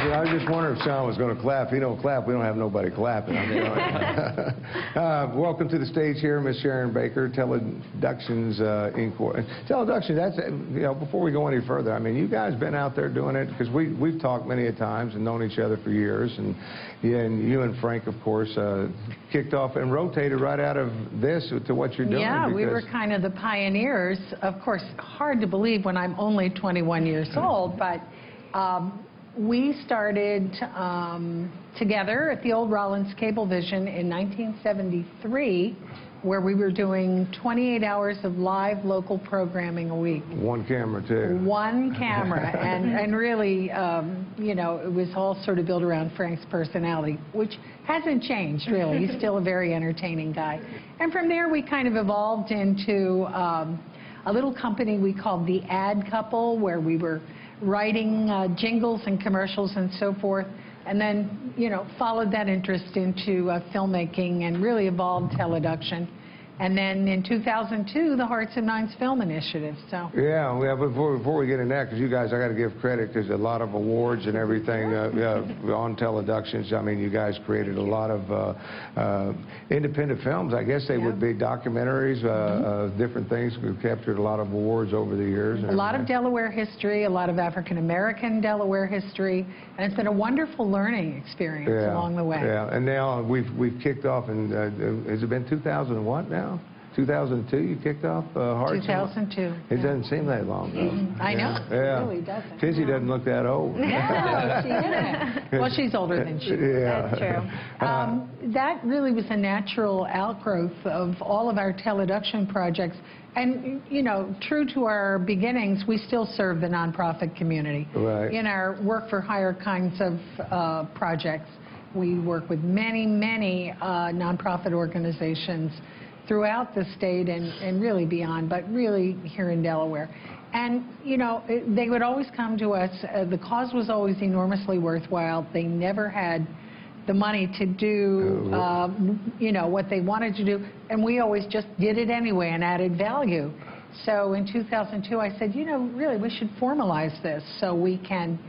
I was just wondering if Sean was going to clap. If he don't clap, we don't have nobody clapping. I mean, welcome to the stage here, Miss Sharon Baker, Teleduction's Teleduction. That's before we go any further. I mean, you guys been out there doing it because we've talked many a times and known each other for years, and you and Frank, of course, kicked off and rotated right out of this to what you're doing. Yeah, we were kind of the pioneers. Of course, hard to believe when I'm only 21 years old, but. We started together at the old Rollins Cablevision in 1973, where we were doing 28 hours of live local programming a week. One camera, too. One camera. and really, it was all sort of built around Frank's personality, which hasn't changed, really. He's still a very entertaining guy. And from there, we kind of evolved into a little company we called the Ad Couple, where we were writing jingles and commercials and so forth, and then, followed that interest into filmmaking and really evolved Teleduction. And then in 2002, the Hearts and Minds Film Initiative. So yeah, before we get into that, because you guys, I got to give credit because a lot of awards and everything on Teleductions. I mean, you guys created a lot of independent films. I guess they would be documentaries, different things. We've captured a lot of awards over the years. A lot of Delaware history, a lot of African-American Delaware history, and it's been a wonderful learning experience along the way. Yeah, and now we've kicked off, and has it been 2001 now? 2002 you kicked off Hearts? 2002. It doesn't seem that long, though. I know. Yeah. It really doesn't. Tizzy doesn't look that old. No, she didn't. Well, she's older than she is. Yeah. That's true. That really was a natural outgrowth of all of our Teleduction projects. And, true to our beginnings, we still serve the nonprofit community. Right. In our work-for-hire kinds of projects, we work with many, many nonprofit organizations throughout the state and really beyond, but really here in Delaware. And, they would always come to us. The cause was always enormously worthwhile. They never had the money to do, what they wanted to do, and we always just did it anyway and added value. So in 2002, I said, really, we should formalize this so we can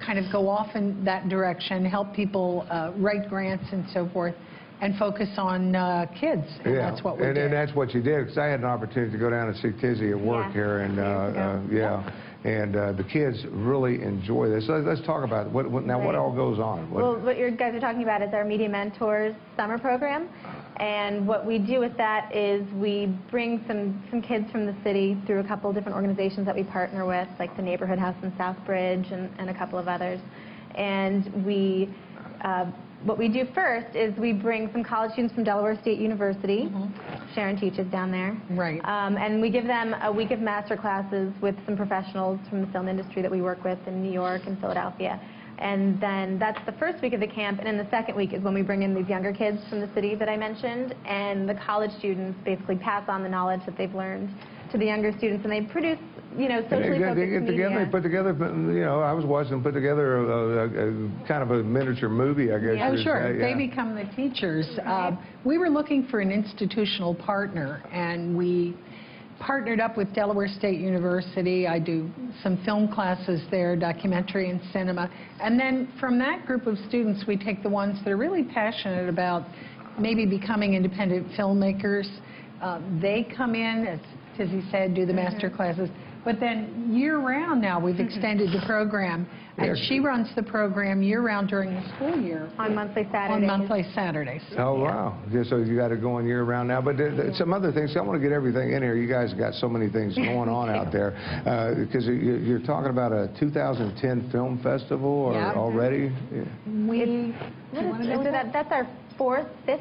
kind of go off in that direction, help people write grants and so forth, and focus on kids. And that's what we did. And that's what you did, because I had an opportunity to go down and see Tizzy at work here, and and the kids really enjoy this. So let's talk about it. What all goes on? What you guys are talking about is our Media Mentors summer program. And what we do with that is we bring some kids from the city through a couple of different organizations that we partner with, like the Neighborhood House in Southbridge and a couple of others. And what we do first is we bring some college students from Delaware State University. Sharon teaches down there. Right. And we give them a week of master classes with some professionals from the film industry that we work with in New York and Philadelphia. And then that's the first week of the camp, and then the second week is when we bring in these younger kids from the city that I mentioned, and the college students basically pass on the knowledge that they've learned to the younger students, and they produce, socially focused they get together, media. They put together, I was watching them put together a kind of a miniature movie, I guess. Oh, sure. They become the teachers. We were looking for an institutional partner, and we partnered up with Delaware State University. I do some film classes there, documentary and cinema. And then from that group of students, we take the ones that are really passionate about maybe becoming independent filmmakers. They come in, as Tizzy said, do the master classes. But then year-round now, we've extended the program. And she runs the program year-round during the school year. On monthly Saturdays. On monthly Saturdays. Oh, wow. Yeah, so you got it going year-round now. But some other things, I want to get everything in here. You guys got so many things going on out there. Because you're talking about a 2010 film festival already? That's our fifth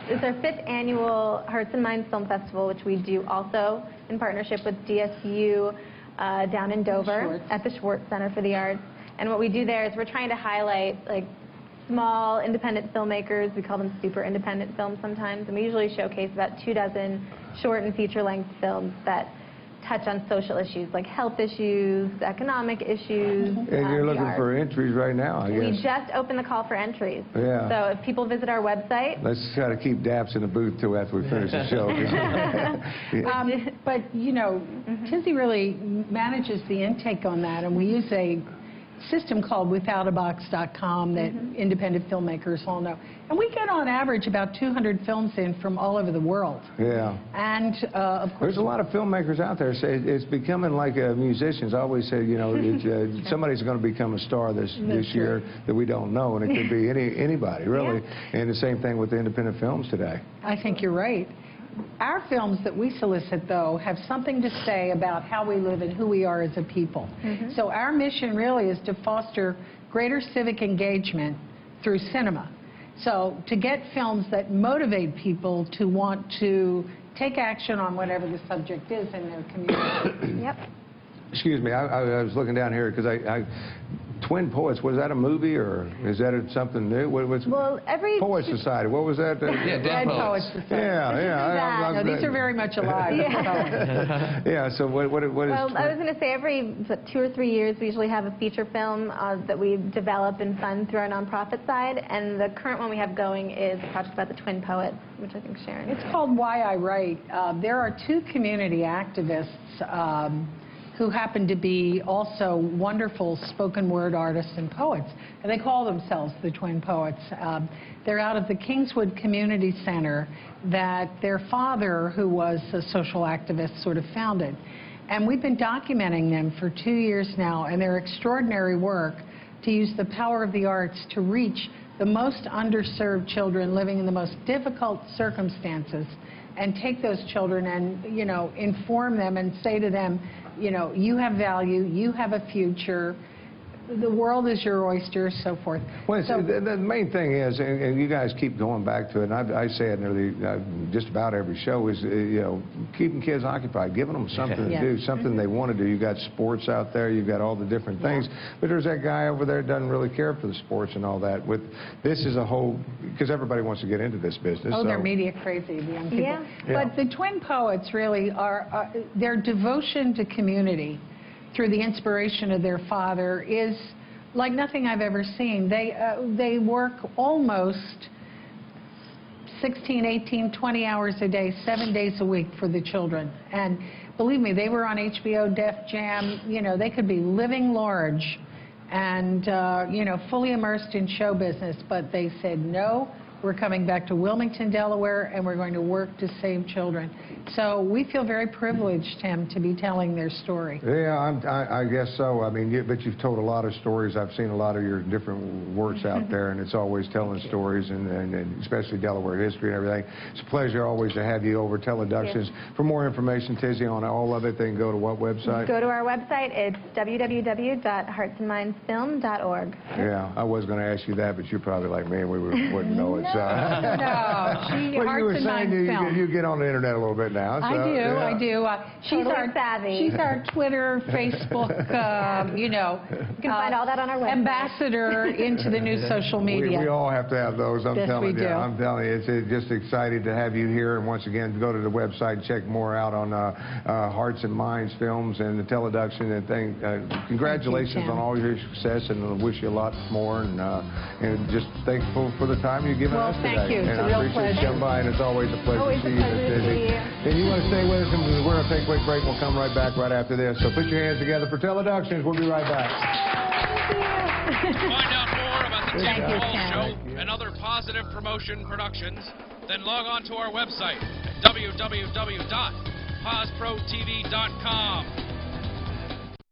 it's our fifth annual Hearts and Minds Film Festival, which we do also in partnership with DSU down in Dover at the Schwartz Center for the Arts. And what we do there is we're trying to highlight small independent filmmakers. We call them super independent films sometimes, and we usually showcase about 24 short and feature-length films that touch on social issues like health issues, economic issues. And you're looking for entries right now, I guess. We just opened the call for entries. Yeah. So if people visit our website. Let's try to keep Daps in the booth till after we finish the show. But, Tizzy really manages the intake on that, and we use a system called withoutabox.com that independent filmmakers all know. And we get on average about 200 films in from all over the world. Yeah. And of course, there's a lot of filmmakers out there. Say it's becoming like musicians. I always say, you know, somebody's going to become a star this year that we don't know, and it could be anybody really. Yeah. And the same thing with the independent films today. I think you're right. Our films that we solicit, though, have something to say about how we live and who we are as a people. So our mission really is to foster greater civic engagement through cinema. So to get films that motivate people to want to take action on whatever the subject is in their community. Yep. Excuse me, I was looking down here because Twin Poets, was that a movie or is that something new? Well, every... Poet Society, what was that? Yeah, Dead Poets Society. Yeah. No, these are very much alive. Yeah, so what is... Well, I was going to say every 2 or 3 years we usually have a feature film that we develop and fund through our nonprofit side, and the current one we have going is a project about the Twin Poets, which I think Sharon... It's called Why I Write. There are 2 community activists who happen to be also wonderful spoken word artists and poets. And they call themselves the Twin Poets. They're out of the Kingswood Community Center that their father, who was a social activist, sort of founded. And we've been documenting them for 2 years now, and their extraordinary work to use the power of the arts to reach the most underserved children living in the most difficult circumstances, and take those children and, you know, inform them and say to them, you know, you have value, you have a future, the world is your oyster, so forth. Well, so, the main thing is, and you guys keep going back to it, and I say it nearly just about every show, is, you know, keeping kids occupied, giving them something to do, something they want to do. You've got sports out there, you've got all the different things, but there's that guy over there that doesn't really care for the sports and all that. This is a whole, because everybody wants to get into this business. Oh, they're media crazy, the young people. Yeah. But the Twin Poets really are, their devotion to community through the inspiration of their father is like nothing I've ever seen. They work almost 16, 18, 20 hours a day, 7 days a week for the children. And believe me, they were on HBO, Def Jam. You know, they could be living large and, you know, fully immersed in show business. But they said, no, we're coming back to Wilmington, Delaware, and we're going to work to save children. So we feel very privileged, Tim, to be telling their story. Yeah, I guess so. I mean, but you've told a lot of stories. I've seen a lot of your different works out there, and it's always telling stories, and especially Delaware history and everything. It's a pleasure always to have you over Teleductions. For more information, Tizzy, on all of it, they can go to what website? Go to our website. It's www.heartsandmindsfilm.org. Yeah, I was going to ask you that, but you're probably like me, and we wouldn't know it. No, Well, you were saying you get on the internet a little bit now. So, I do. She's our savvy. She's our Twitter, Facebook, you know. You can find all that on our website. Ambassador into the new social media. We all have to have those. I'm telling you. I'm telling you, it's just excited to have you here. And once again, go to the website and check more out on Hearts and Minds Films and the Teleduction and thing. Congratulations on all your success, and I wish you a lot more. And just thankful for the time you've given us today. Well, thank you. It's and a real I appreciate you coming by, and it's always a pleasure to see you, Miss Dizzy. And you want to stay with us, and we're going to take a quick break. We'll come right back right after this. So put your hands together for Teleductions. We'll be right back. Thank you. To find out more about the Tim Hall Show and other positive promotion productions, then log on to our website at www.posprotv.com.